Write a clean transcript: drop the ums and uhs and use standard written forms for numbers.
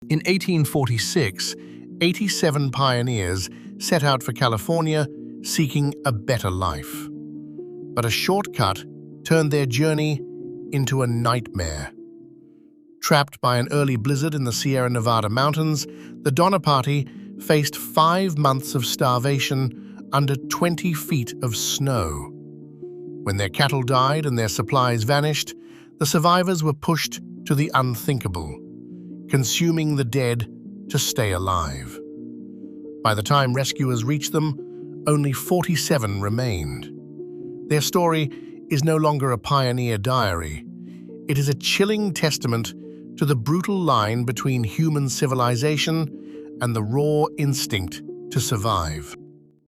In 1846, 87 pioneers set out for California seeking a better life. But a shortcut turned their journey into a nightmare. Trapped by an early blizzard in the Sierra Nevada mountains, the Donner Party faced 5 months of starvation under 20 feet of snow. When their cattle died and their supplies vanished, the survivors were pushed to the unthinkable, consuming the dead to stay alive. By the time rescuers reached them, only 47 remained. Their story is no longer a pioneer diary. It is a chilling testament to the brutal line between human civilization and the raw instinct to survive.